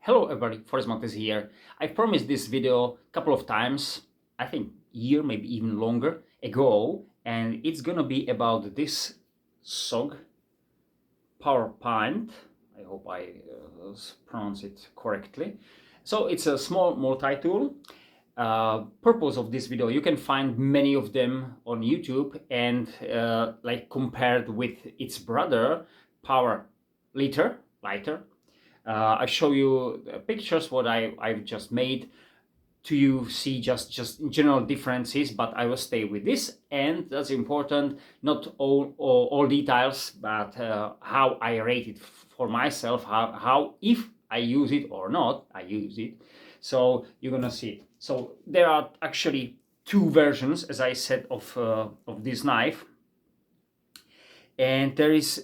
Hello everybody, Forest Montes here. I promised this video a couple of times, I think a year, maybe even longer ago, and it's gonna be about this SOG Powerpint. I hope I pronounce it correctly. So it's a small multi-tool. Purpose of this video, you can find many of them on YouTube, and like compared with its brother Power Lighter. I show you pictures what I've just made to you see just general differences, but I will stay with this, and that's important, not all details, but how I rate it for myself, how if I use it or not I use it. So you're gonna see it. So there are actually two versions, as I said, of this knife, and there is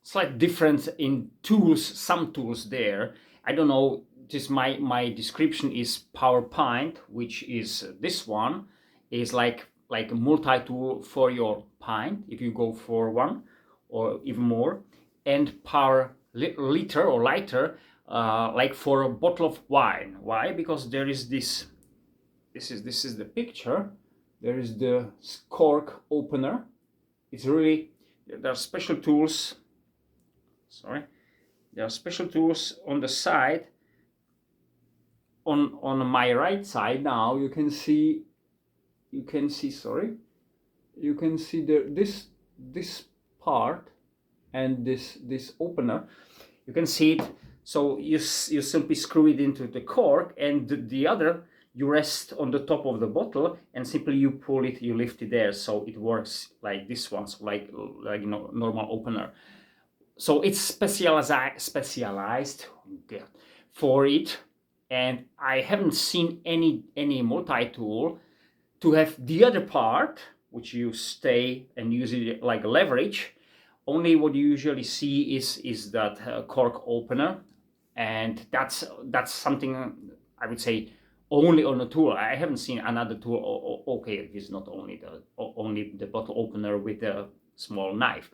slight difference in tools, some tools there. I don't know, just my description is Powerpint, which is this one, is like a multi-tool for your pint, if you go for one or even more, and Power Liter or lighter, like for a bottle of wine. Why? Because there is this is the picture, there is the cork opener. It's really, there are special tools. There are special tools on the side. On my right side now, you can see this part and this opener. You can see it. So you simply screw it into the cork, and the other you rest on the top of the bottle, and simply you pull it, you lift it there. So it works like this one, so like normal opener. So it's specialized for it, and I haven't seen any multi-tool to have the other part, which you stay and use it like a leverage. Only what you usually see is that cork opener, and that's something I would say only on a tool. I haven't seen another tool. Okay, it's not only the bottle opener with a small knife,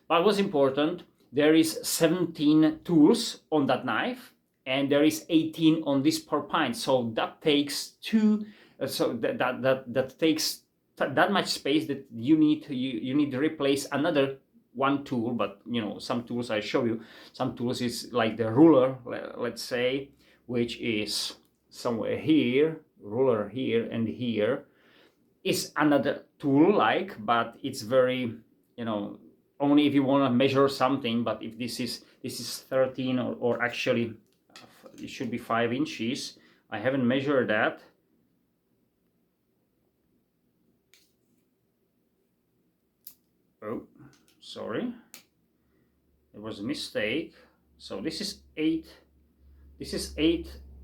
but what's important, there is 17 tools on that knife, and there is 18 on this Powerpint. So that takes that takes that much space that you need to replace another one tool. But some tools I show you, some tools is like the ruler, let's say, which is somewhere here, ruler here, and here is another tool, but it's very, only if you want to measure something. But if this is 13 or actually it should be 5 inches. I haven't measured that. Oh, sorry, it was a mistake. So this is 8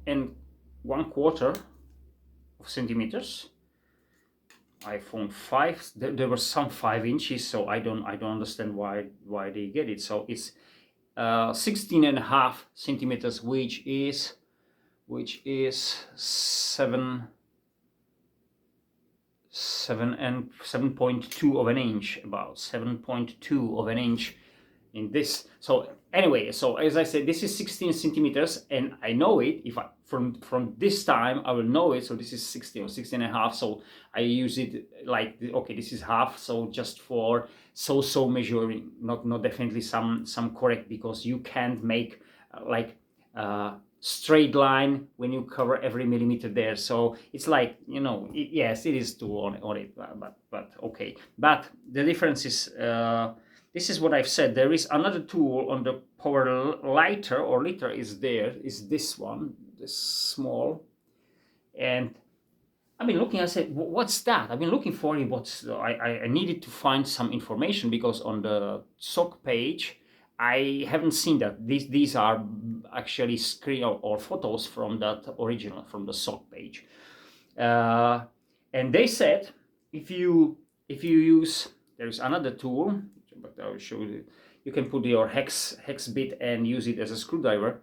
and 1/4 of centimeters. I found 5. There were some 5 inches, so I don't understand why they get it. So it's 16.5 centimeters, which is 7.2 of an inch, about 7.2 of an inch in this. So anyway, so as I said, this is 16 centimeters, and I know it. If I from this time I will know it. So this is 16 or 16.5. So I use it like, okay, this is half. So just for so measuring, not definitely some correct, because you can't make like straight line when you cover every millimeter there. So it's like, yes, it is two on it, but okay. But the difference is, this is what I've said. There is another tool on the Power Lighter or Liter is this one, this small. And I've been looking, I said, what's that? I've been looking for it. I needed to find some information, because on the SOG page, I haven't seen that. These are actually screen or photos from that original, from the SOG page. And they said, if you use, there's another tool, but I'll show you. You can put your hex bit and use it as a screwdriver.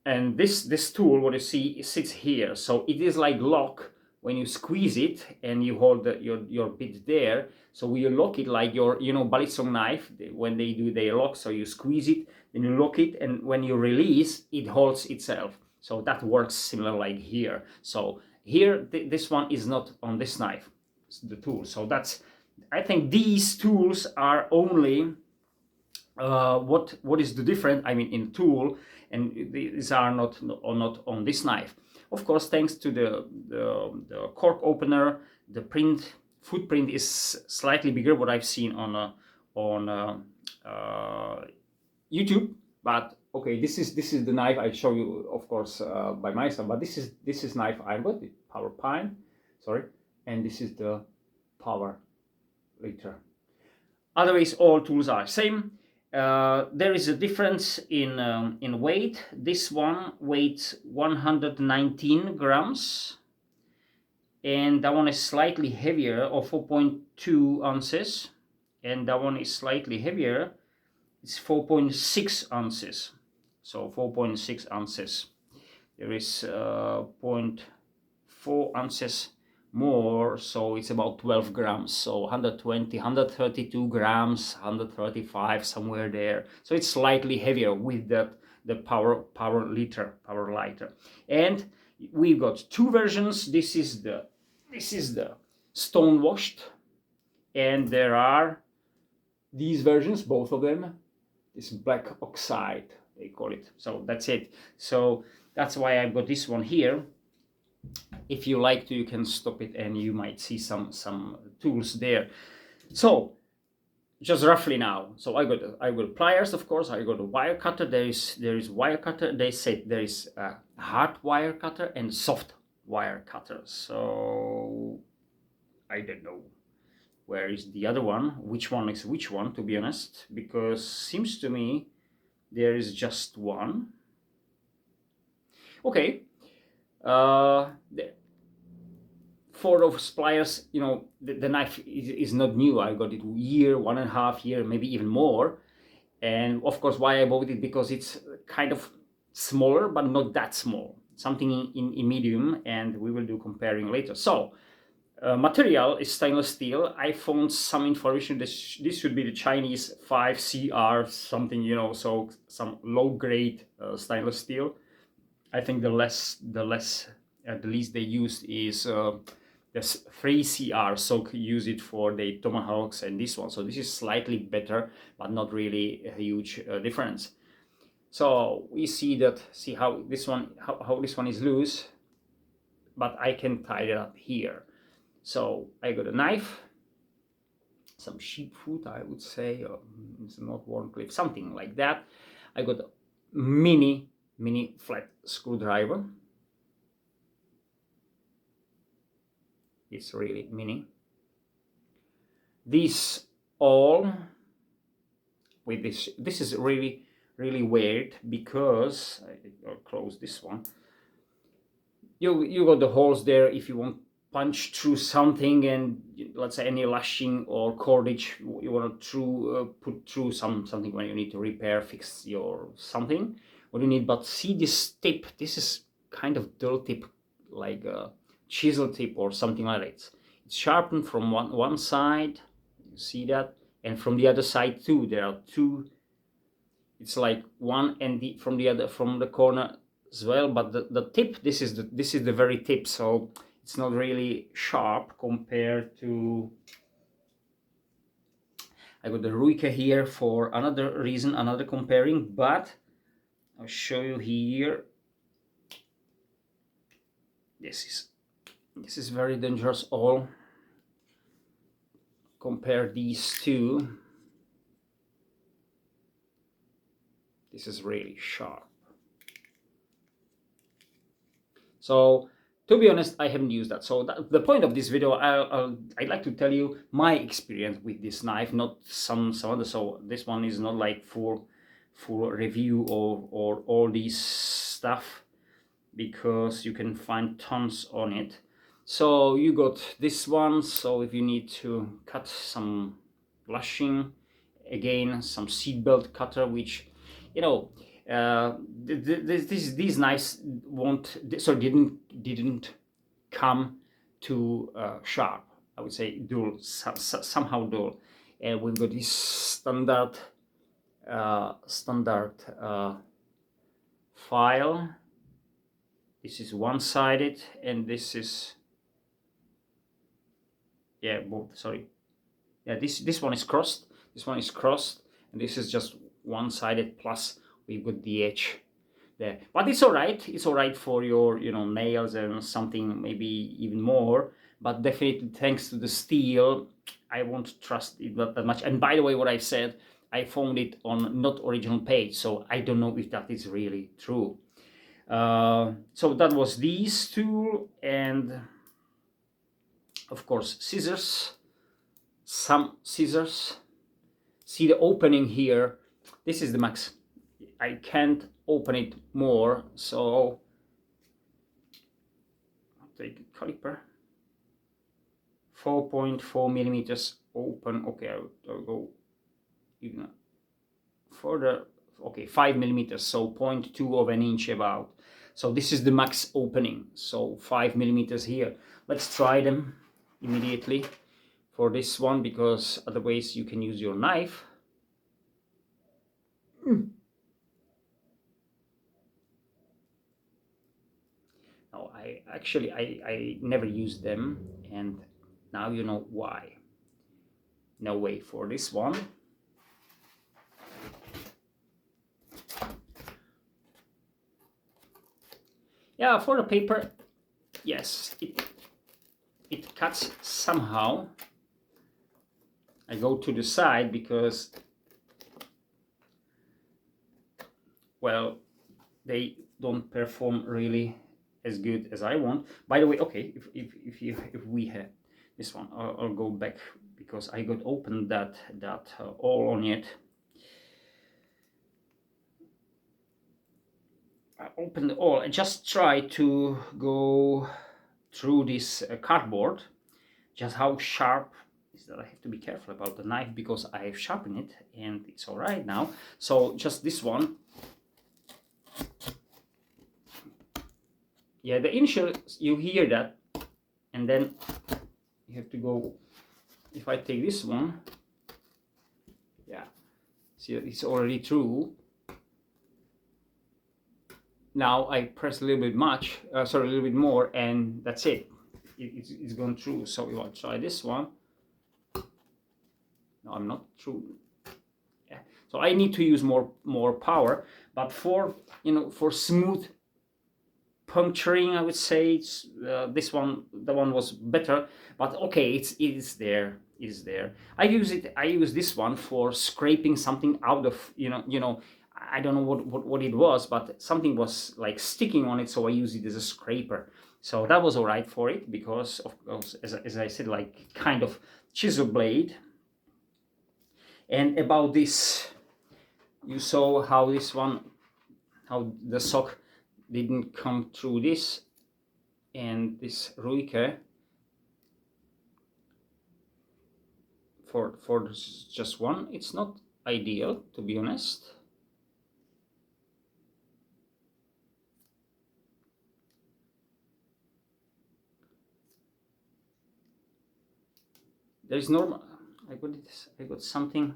And this tool, what you see, sits here. So it is like lock when you squeeze it and you hold your bit there. So you lock it like your balisong knife, when they lock. So you squeeze it, and you lock it, and when you release, it holds itself. So that works similar like here. So here, this one is not on this knife, the tool. So that's, I think these tools are only what is the difference, I mean, in tool, and these are not on this knife. Of course, thanks to the cork opener, the footprint is slightly bigger, what I've seen on YouTube. But okay, this is the knife I show you, of course, by myself. But this is knife I got, the Powerpint, sorry, and this is the Power Liter. Otherwise, all tools are same. There is a difference in weight. This one weighs 119 grams, and that one is slightly heavier, or 4.2 ounces, and that one is slightly heavier. It's 4.6 ounces. So 4.6 ounces. There is 0.4 ounces more, so it's about 12 grams. So 120, 132 grams, 135, somewhere there. So it's slightly heavier with the power lighter. And we've got two versions. This is the stone washed, and there are these versions, both of them. This black oxide, they call it. So that's it. So that's why I've got this one here. If you like to, you can stop it, and you might see some tools there. So just roughly now. So I got pliers, of course. I got a wire cutter. There is wire cutter. They said there is a hard wire cutter and soft wire cutter. So I don't know where is the other one, which one is which one, to be honest, because seems to me there is just one. Okay. For those pliers, you know, the knife is not new. I got it a year, 1.5 years, maybe even more. And of course, why I bought it, because it's kind of smaller, but not that small. Something in medium, and we will do comparing later. So material is stainless steel. I found some information. This should be the Chinese 5CR something, you know, so some low grade stainless steel. I think the least they used is this 3CR, so use it for the tomahawks and this one. So this is slightly better, but not really a huge difference. So we see how this one is loose, but I can tie it up here. So I got a knife, some sheep foot, I would say, or it's not worn clip, something like that. I got a mini flat screwdriver. It's really mini. This all with this is really weird, because I'll close this one. You got the holes there if you want punch through something, and let's say any lashing or cordage you want to put through something when you need to repair, fix your something, what you need. But see this tip, this is kind of dull tip, like a chisel tip or something like that. It's sharpened from one side, you see that, and from the other side too. There are two. It's like one, and from the corner as well. But the tip, this is the very tip. So it's not really sharp compared to. I got the Ruika here for another reason, another comparing, but I'll show you here. This is very dangerous. All compare these two. This is really sharp. So to be honest, I haven't used that. So the point of this video, I'd like to tell you my experience with this knife, not some other. So this one is not like full review or all these stuff, because you can find tons on it. So you got this one. So if you need to cut some lashing, again some seatbelt cutter, which, you know, these knives didn't come too sharp. I would say dull, somehow dull. And we've got this standard standard file. This is one-sided, and this is, yeah, both, sorry. Yeah, this one is crossed, this one is crossed, and this is just one-sided, plus we've got the edge there. But it's all right for your, you know, nails and something, maybe even more. But definitely, thanks to the steel, I won't trust it that much. And by the way, what I said, I found it on not original page, so I don't know if that is really true. So that was these two, and of course scissors, some scissors. See the opening here, this is the max. I can't open it more, so I'll take a caliper. 4.4 millimeters open. Okay, I'll go even further. Okay, 5 millimeters, so 0.2 of an inch about. So this is the max opening, so 5 millimeters here. Let's try them immediately for this one, because otherwise you can use your knife. No, I never used them, and now you know why. No way for this one. Yeah, for the paper, yes, it cuts somehow. I go to the side because, well, they don't perform really as good as I want. By the way, okay, if we have this one, I'll go back because I got open that all on it. I opened all. I just try to go through this cardboard. Just how sharp is that? I have to be careful about the knife because I have sharpened it, and it's all right now. So just this one. Yeah, the initial, you hear that, and then you have to go. If I take this one, yeah, see, it's already through. Now I press a little bit a little bit more, and that's it. It's gone through. So if I try this one, no, I'm not through. Yeah. So I need to use more power, but for, you know, for smooth puncturing, I would say it's this one, the one was better. But okay, it's there. I use this one for scraping something out of, you know. I don't know what it was, but something was like sticking on it, so I use it as a scraper. So that was all right for it, because of course, as I said, like kind of chisel blade. And about this, you saw how this one, how the sock didn't come through this, and this Ruike for just one, it's not ideal, to be honest. There's normal. I got something.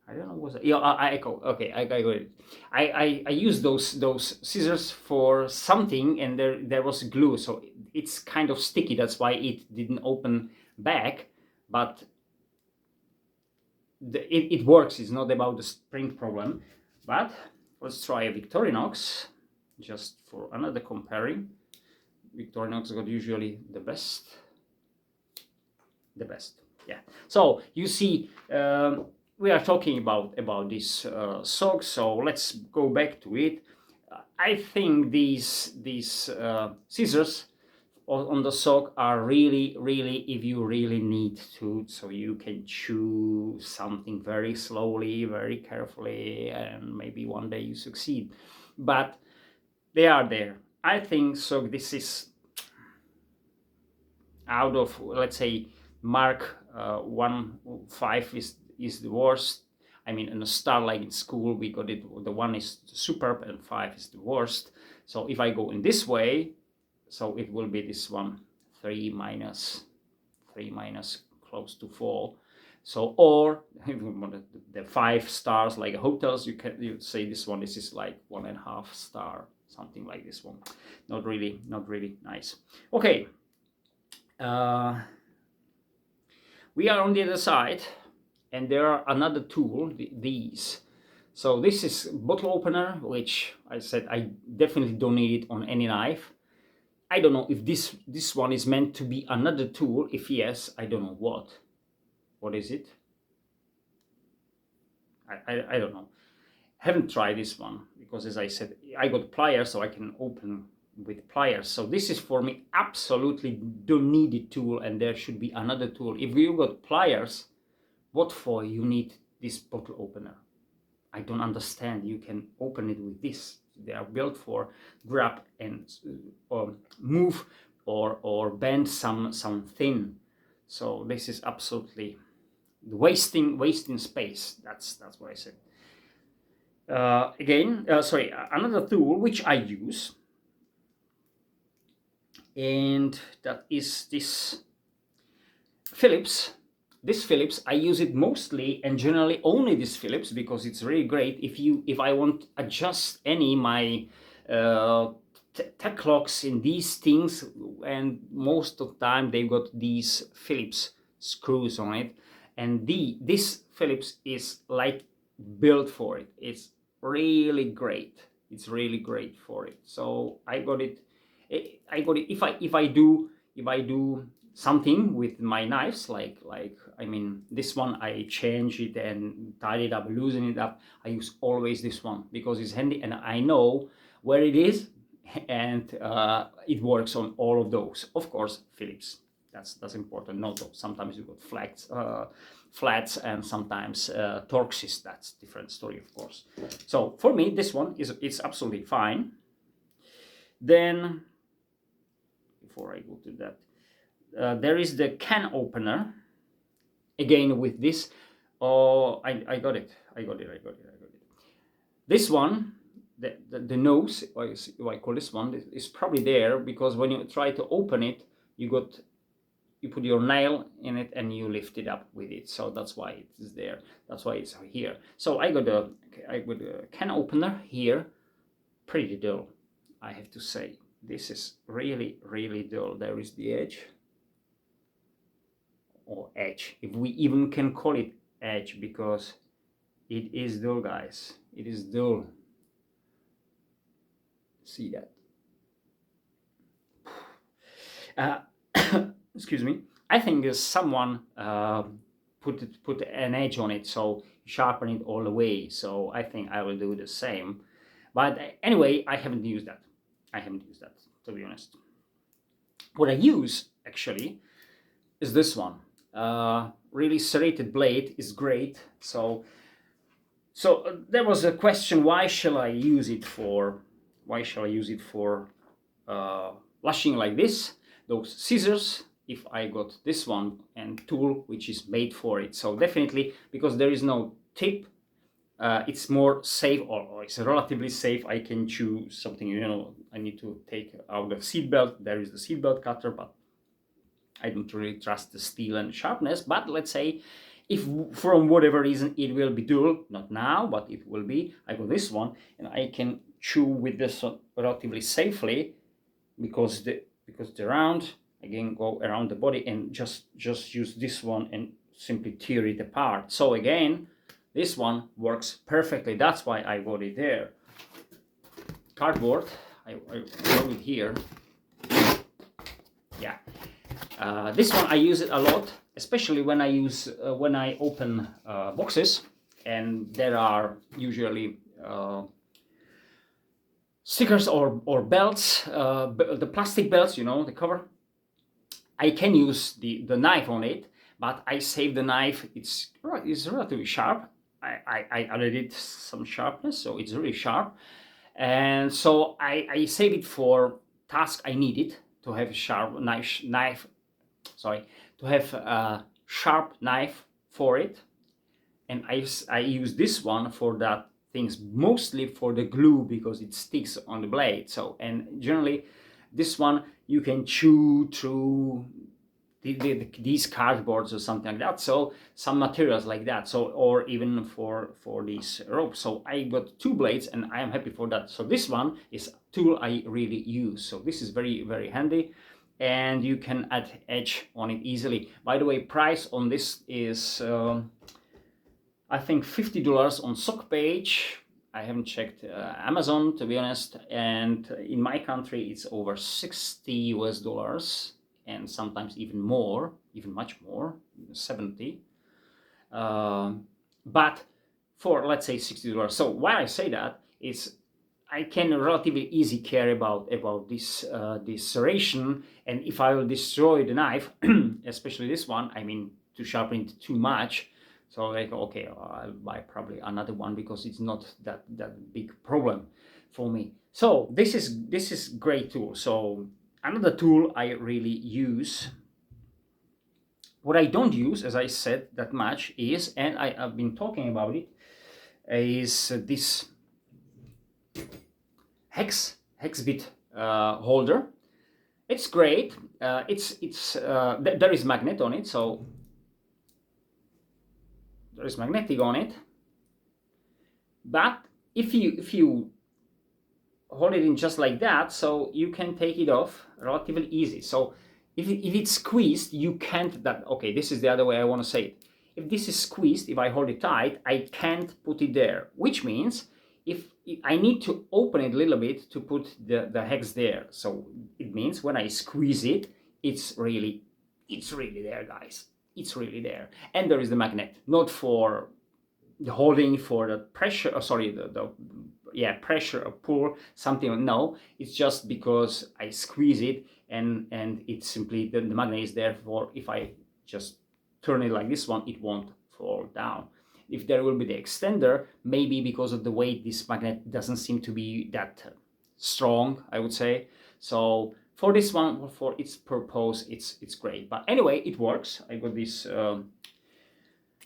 I don't know what was it. Yeah, I got it. I used those scissors for something, and there was glue, so it's kind of sticky. That's why it didn't open back. But it works. It's not about the spring problem. But let's try a Victorinox, just for another comparing. Victorinox got usually the best. Yeah. So you see, we are talking about this SOG, so let's go back to it. I think these scissors on the SOG are really, if you really need to, so you can chew something very slowly, very carefully, and maybe one day you succeed. But they are there. I think so. This is out of, let's say, mark 1-5 is the worst. I mean, in a star, like in school, we got it. The 1 is superb and 5 is the worst. So if I go in this way, so it will be this one, 3 minus, close to 4. So, or the 5 stars like hotels, you say this one, this is like 1.5 star, something like this one. Not really nice. Okay, we are on the other side, and there are another tool, these. So this is bottle opener, which I said I definitely don't need it on any knife. I don't know if this one is meant to be another tool. If yes, I don't know what is it. I don't know. Haven't tried this one because, as I said, I got pliers, so I can open with pliers. So this is for me absolutely don't need a tool, and there should be another tool. If you got pliers, what for you need this bottle opener? I don't understand. You can open it with this. They are built for grab and move or bend some thin. So this is absolutely wasting space. That's what I said. Another tool which I use, and that is this Phillips. This Phillips, I use it mostly and generally only this Phillips because it's really great if I want to adjust any my tech locks in these things, and most of the time they've got these Phillips screws on it, and this Phillips is like built for it. It's really great. It's really great for it. So I got it. If I do something with my knives, like I mean this one, I change it and tidy it up, loosen it up. I use always this one because it's handy and I know where it is, and it works on all of those. Of course, Phillips. That's important. No, sometimes you got flats and sometimes Torxes. That's different story, of course. So for me, this one is absolutely fine. Then, before I go to that, there is the can opener. Again with this, I got it. This one, the nose, if I call this one, is probably there because when you try to open it, you put your nail in it and you lift it up with it. So that's why it is there. That's why it's here. So I got a can opener here. Pretty dull, I have to say. This is really dull. There is the edge, or edge, if we even can call it edge, because it is dull, guys. It is dull. See that? Excuse me. I think someone put an edge on it, so sharpen it all the way. So I think I will do the same. But anyway, I haven't used that. To be honest. What I use actually is this one. Really serrated blade is great. So there was a question: why shall I use it for? Lashing like this? Those scissors. If I got this one and tool which is made for it, so definitely because there is no tip. It's more safe, or it's relatively safe. I can choose something, I need to take out the seat belt. There is the seat belt cutter, but I don't really trust the steel and sharpness. But let's say if from whatever reason it will be dull, not now, but it will be, I got this one and I can chew with this relatively safely because the round, again, go around the body and just use this one and simply tear it apart. So again, this one works perfectly. That's why I got it there. Cardboard, I wrote it here. Yeah, this one I use it a lot, especially when I open boxes, and there are usually stickers or belts, the plastic belts, the cover. I can use the knife on it, but I save the knife. It's relatively sharp. I added it some sharpness, so it's really sharp, and so I save it for task I need it to have a sharp knife. Sorry, to have a sharp knife for it, and I use this one for that things, mostly for the glue because it sticks on the blade. So, and generally, this one you can chew through these cardboards or something like that. So some materials like that. So, or even for these ropes. So I got 2 blades, and I am happy for that. So this one is tool I really use. So this is very, very handy, and you can add edge on it easily. By the way, price on this is I think $50 on SOG page. I haven't checked Amazon, to be honest, and in my country it's over $60 US, and sometimes even more, even much more, 70. But for, let's say, $60. So why I say that is I can relatively easy care about this this serration, and if I will destroy the knife, especially this one, I mean, to sharpen it too much. So like, okay, I'll buy probably another one because it's not that big problem for me. So this is great tool. So another tool I really use, what I don't use, as I said, that much is, and I've been talking about it, is this hex bit holder. It's great. There is magnet on it, so there is magnetic on it. But if you hold it in just like that, so you can take it off relatively easy. So if it's squeezed, you can't, okay, this is the other way I want to say it. If this is squeezed, if I hold it tight, I can't put it there, which means if I need to open it a little bit to put the hex there. So it means when I squeeze it, it's really there, guys. It's really there. And there is the magnet, not for the holding, for the pressure, pressure or pull something. No, it's just because I squeeze it, and it's simply the magnet is there for, if I just turn it like this one, it won't fall down. If there will be the extender, maybe because of the weight, this magnet doesn't seem to be that strong, I would say. So for this one, for its purpose, it's great. But anyway, it works. I got this.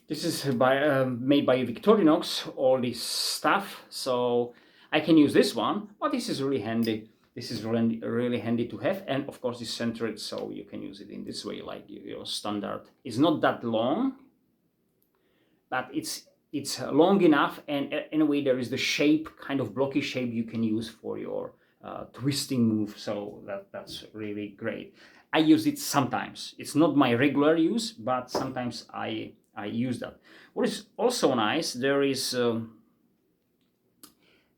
This is made by Victorinox, all this stuff. So I can use this one, but this is really handy. This is really handy to have, and of course it's centered, so you can use it in this way, like your standard. It's not that long, but it's long enough, and in a way there is the shape, kind of blocky shape you can use for your twisting move. So that's really great. I use it sometimes. It's not my regular use, but sometimes I use that. What is also nice, there is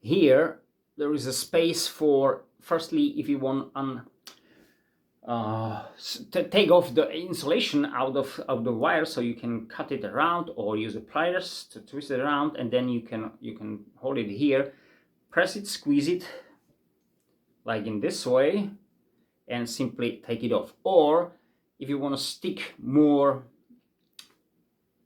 here there is a space for, firstly, if you want to take off the insulation out of the wire, so you can cut it around or use the pliers to twist it around, and then you can hold it here, press it, squeeze it like in this way, and simply take it off. Or if you want to stick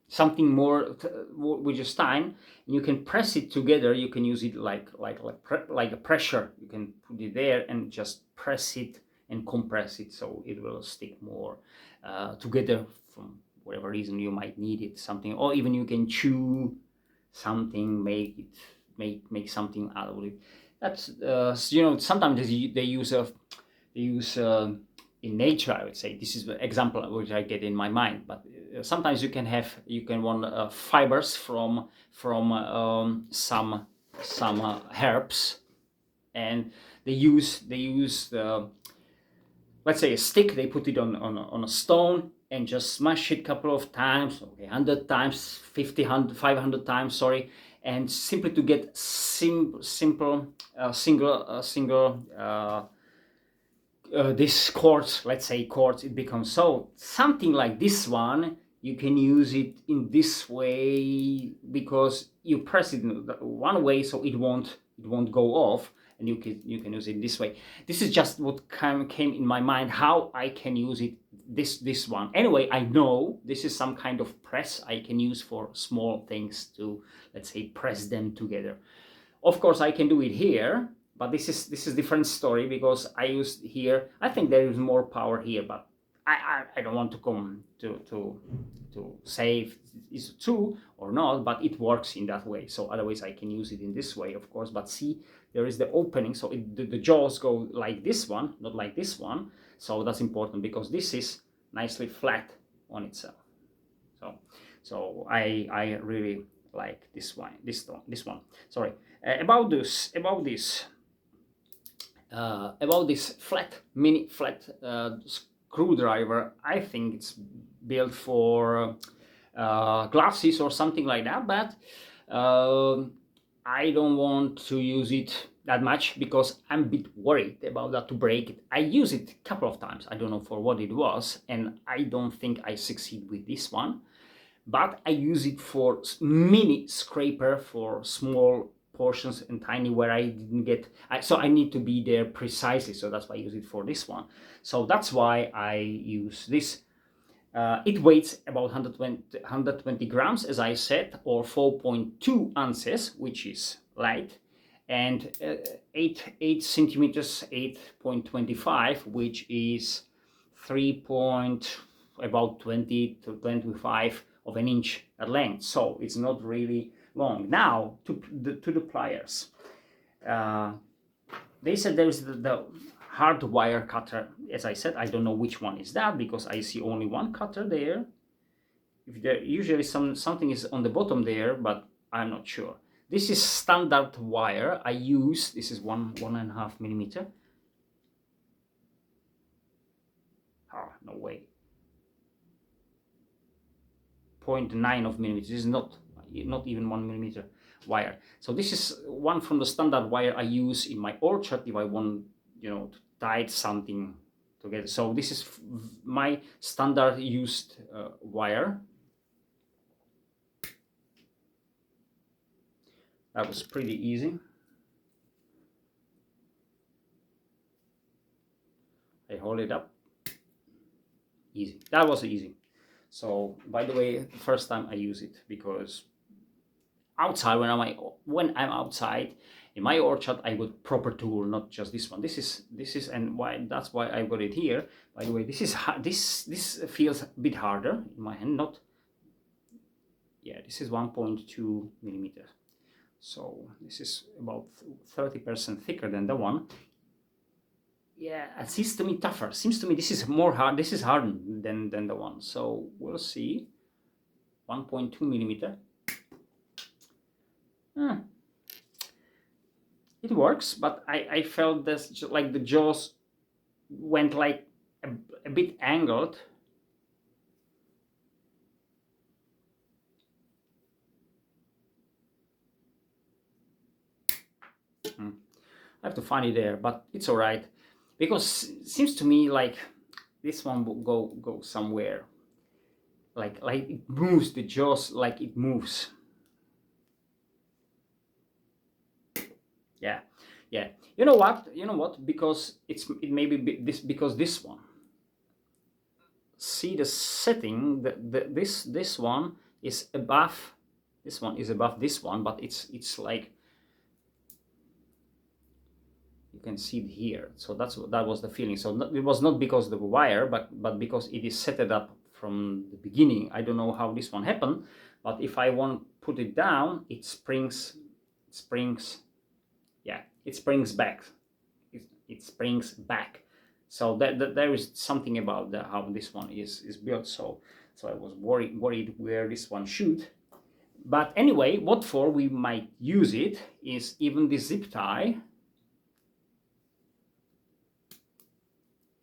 something more with your stein, you can press it together. You can use it like a pressure. You can put it there and just press it and compress it, so it will stick more together. From whatever reason you might need it, something, or even you can chew something, make something out of it. That's sometimes they use in nature, I would say. This is the example which I get in my mind, but sometimes you can want fibers from some herbs, and they use the, let's say, a stick. They put it on a stone and just smash it a couple of times, okay, 100 times, 50, 100, 500 times, sorry, and simply to get single this quartz, let's say quartz, it becomes so something like this one. You can use it in this way because you press it in one way, so it won't go off, and you can use it this way. This is just what came in my mind, how I can use it. This one. Anyway, I know this is some kind of press I can use for small things to, let's say, press them together. Of course, I can do it here. But this is different story, because I used here. I think there is more power here, but I don't want to come to say if it's true or not. But it works in that way. So otherwise, I can use it in this way, of course. But see, there is the opening, so the jaws go like this one, not like this one. So that's important, because this is nicely flat on itself. So I really like this one. Sorry, about this flat mini flat screwdriver. I think it's built for glasses or something like that, but I don't want to use it that much because I'm a bit worried about that to break it. I use it a couple of times. I don't know for what it was, and I don't think I succeed with this one. But I use it for mini scraper for small portions and tiny where I didn't get. So I need to be there precisely. So that's why I use it for this one. So that's why I use this. It weighs about 120 grams, as I said, or 4.2 ounces, which is light, and 8 centimeters, 8.25, which is 3 about 20 to 25 of an inch at length. So it's not really long. Now to the pliers. They said there's the hard wire cutter. As I said, I don't know which one is that because I see only one cutter there. If there usually something is on the bottom there, but I'm not sure. This is standard wire I use. This is 1.5 millimeter. Oh, no way. 0.9 of millimeters. This is not even 1 millimeter wire. So this is one from the standard wire I use in my orchard if I want, to tie something together. So this is my standard used wire. That was pretty easy. I hold it up. Easy. That was easy. So, by the way, the first time I use it because outside when I'm outside in my orchard, I got proper tool, not just this one. This is and why that's why I got it here. By the way, this feels a bit harder in my hand. This is 1.2 millimeters. So this is about 30% thicker than the one. Yeah, it seems to me tougher. Seems to me this is more hard. This is harder than the one. So we'll see. 1.2 millimeter. It works, but I felt this like the jaws went like a bit angled. I have to find it there, but it's all right because it seems to me like this one will go somewhere. Like it moves the jaws, like it moves. Yeah. You know what? Because it may be because this one. See the setting. This one is above. This one is above this one, but it's like you can see it here. So that was the feeling. So it was not because of the wire, but because it is set it up from the beginning. I don't know how this one happened, but if I want to put it down, it springs. Yeah, it springs back. It springs back. So that there is something about how this one is built. So I was worried where this one should. But anyway, what for we might use it is even the zip tie.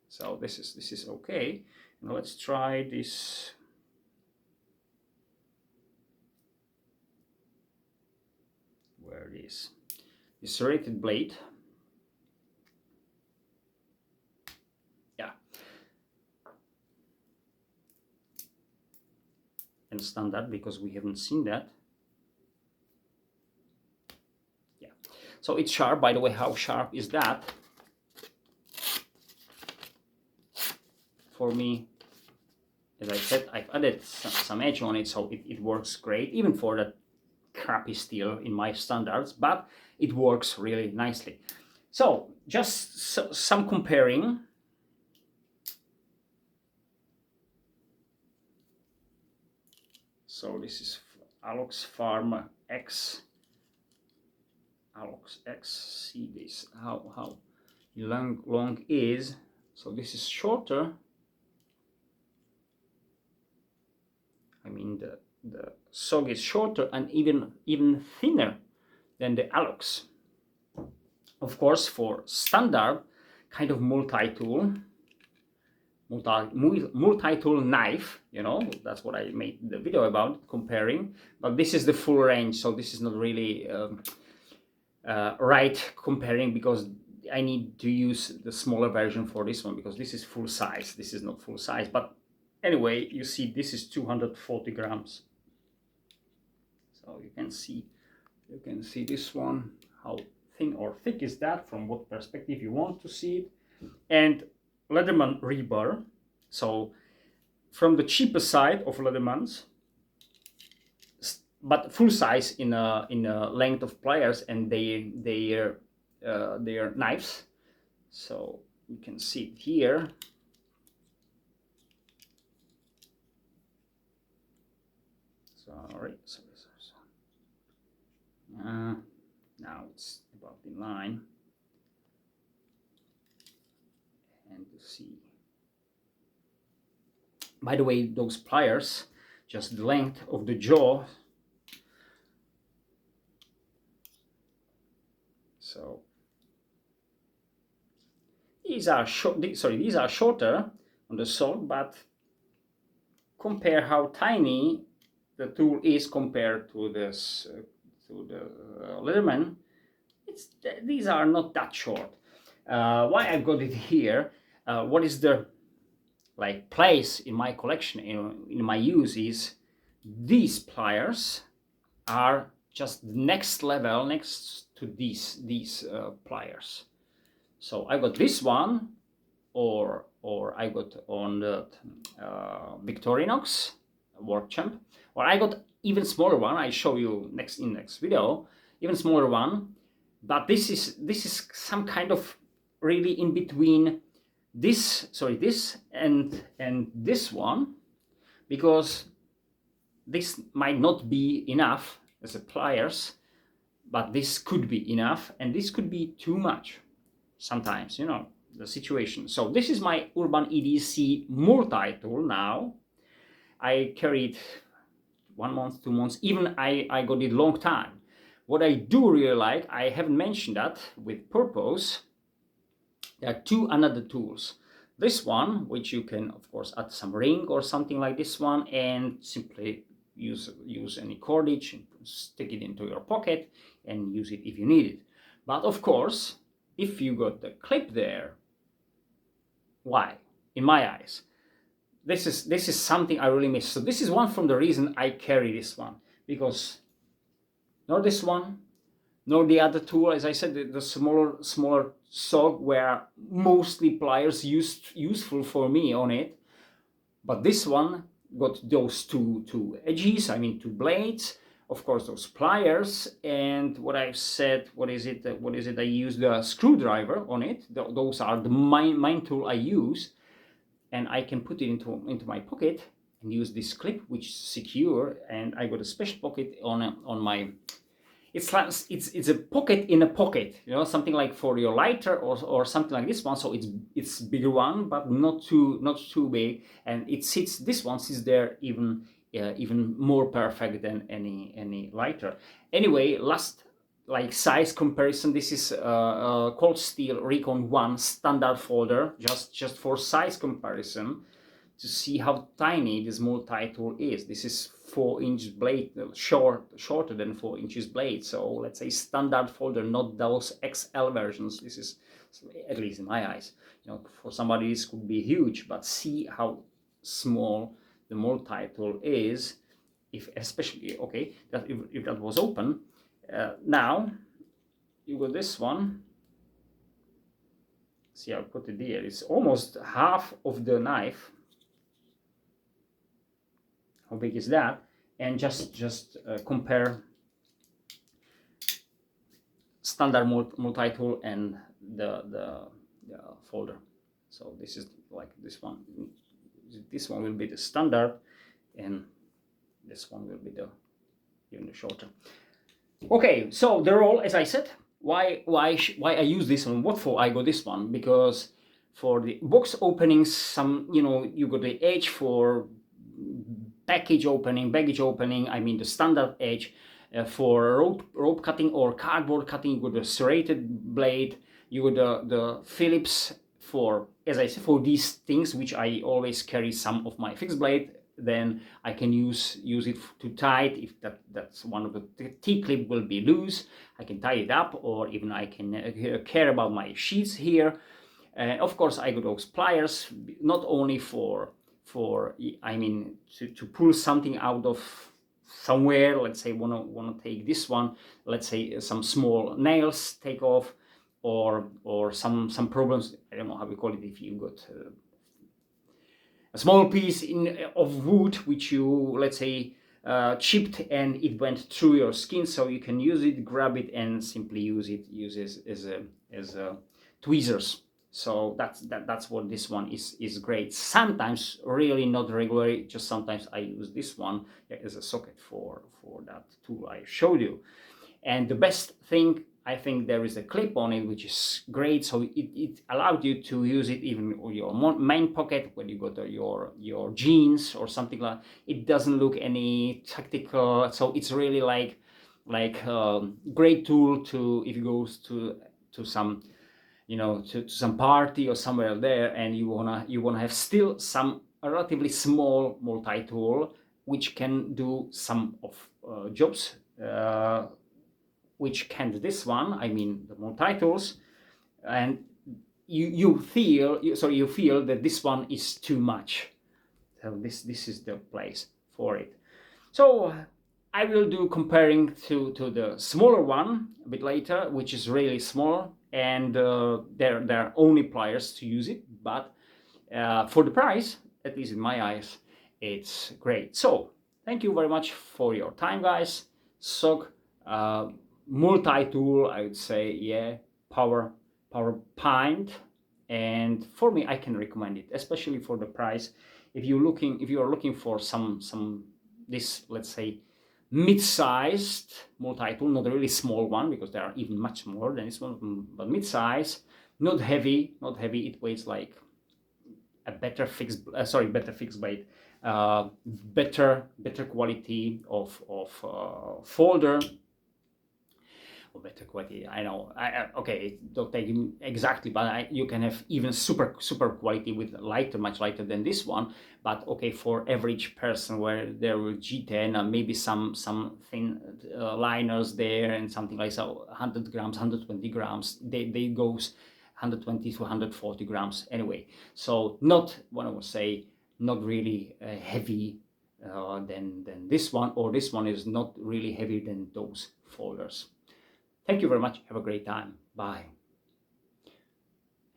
So this is okay. Now let's try this. Where it is? This serrated blade. Yeah. And standard because we haven't seen that. Yeah. So it's sharp. By the way, how sharp is that? For me, as I said, I've added some edge on it, so it works great, even for that crappy steel in my standards, but it works really nicely. So just some comparing. So this is Alox Farm X. Alox X. See this how long is. So this is shorter. I mean the SOG is shorter and even thinner than the Alux. Of course, for standard kind of multi-tool knife, you know, that's what I made the video about, comparing. But this is the full range, so this is not really right comparing, because I need to use the smaller version for this one, because this is full size. This is not full size, but anyway, you see this is 240 grams. So you can see this one, how thin or thick is that, from what perspective you want to see it. And Leatherman rebar, so from the cheaper side of Leathermans, but full size in a length of pliers and their knives. So you can see it here. Sorry. Now it's about in line. And you see, by the way, those pliers, just the length of the jaw. So these are these are shorter on the SOG, but compare how tiny the tool is compared to this to the Leatherman. These are not that short. Why I've got it here? What is the place in my collection, in my use, is these pliers are just the next level next to these pliers. So I got this one, or I got on the Victorinox Workchamp, or I got even smaller one. I show you in next video, even smaller one. But this is some kind of really in between this and this one, because this might not be enough as a pliers, but this could be enough, and this could be too much sometimes, you know, the situation. So this is my Urban EDC multi-tool now. I carried 1 month, 2 months, even I got it long time. What I do really like, I haven't mentioned that with purpose, there are two another tools. This one, which you can of course add some ring or something like this one, and simply use any cordage and stick it into your pocket and use it if you need it. But of course, if you got the clip there, why? In my eyes, this is something I really miss. So this is one from the reason I carry this one, because nor this one, nor the other tool, as I said, the smaller SOG were mostly pliers useful for me on it, but this one got those two edges, I mean 2 blades, of course those pliers, and what I've said, what is it I use the screwdriver on it. Those are the main tool I use, and I can put it into my pocket and use this clip, which is secure. And I got a special pocket on my, it's a pocket in a pocket, you know, something like for your lighter or something like this one. So it's bigger one, but not too big, and this one sits there even more perfect than any lighter. Anyway, last size comparison, this is Cold Steel Recon 1 standard folder, just for size comparison, to see how tiny this multi-tool is. This is 4-inch blade, shorter than 4 inches blade. So let's say standard folder, not those XL versions. This is, at least in my eyes, you know, for somebody this could be huge, but see how small the multi-tool is. If especially, okay, that if that was open, now you got this one. See, I'll put it there. It's almost half of the knife. How big is that? And just compare standard multi-tool and the folder. So this is like this one. This one will be the standard, and this one will be even the shorter. Okay, so they're all, as I said, why I use this one, what for I got this one, because for the box openings, some, you know, you got the edge for baggage opening, I mean the standard edge. For rope cutting or cardboard cutting, you got the serrated blade, you got the Phillips for, as I said, for these things, which I always carry some of my fixed blade. Then I can use it to tie it if that's one of the T-clip will be loose. I can tie it up, or even I can care about my sheets here. Of course, I got those pliers, not only for I mean to pull something out of somewhere. Let's say wanna take this one. Let's say some small nails take off, or some problems. I don't know how we call it if you got a small piece of wood which you, let's say, chipped and it went through your skin, so you can use it, grab it, and simply use it as tweezers. So that's what this one is great. Sometimes, really not regularly, just sometimes I use this one as a socket for that tool I showed you. And the best thing, I think, there is a clip on it, which is great. So it allowed you to use it even in your main pocket when you got your jeans or something like. It doesn't look any tactical. So it's really like great tool to if you go to some, you know, to some party or somewhere there, and you wanna have still some relatively small multi-tool which can do some of jobs. Which can do this one, I mean the multi-tools, and you feel that this one is too much. So this is the place for it. So I will do comparing to the smaller one a bit later, which is really small, and there are only pliers to use it, but for the price, at least in my eyes, it's great. So thank you very much for your time, guys. SOG multi-tool, I would say, yeah, Powerpint, and for me, I can recommend it, especially for the price. If you are looking for some this, let's say, mid-sized multi-tool, not a really small one, because there are even much smaller than this one, but mid-size, not heavy. It weighs like a better fixed blade, better quality of folder. Or better quality, I know. Okay, don't take him exactly, but you can have even super quality with much lighter than this one. But okay, for average person, where there will G10 and maybe some thin liners there and something like so, 100 grams, 120 grams, they goes 120 to 140 grams anyway. So not what I would say, not really heavy than this one, or this one is not really heavy than those folders. Thank you very much. Have a great time. Bye.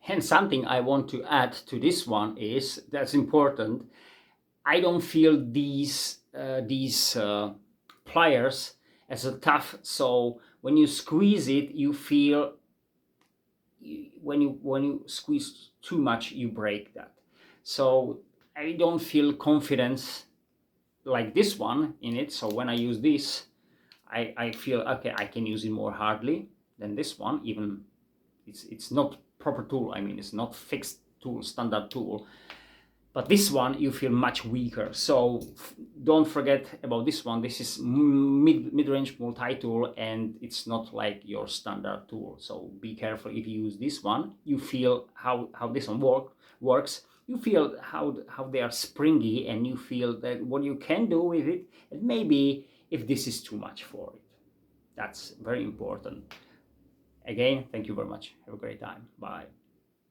And something I want to add to this one is, that's important, I don't feel these pliers as a tough. So when you squeeze it, you feel when you squeeze too much, you break that. So I don't feel confidence like this one in it. So when I use this, I feel okay, I can use it more hardly than this one. Even it's not proper tool, I mean it's not fixed tool, standard tool, but this one you feel much weaker. So don't forget about this one. This is mid-range multi-tool, and it's not like your standard tool. So be careful if you use this one. You feel how this one works. You feel how they are springy, and you feel that what you can do with it, and maybe if this is too much for it. That's very important. Again, thank you very much. Have a great time. Bye.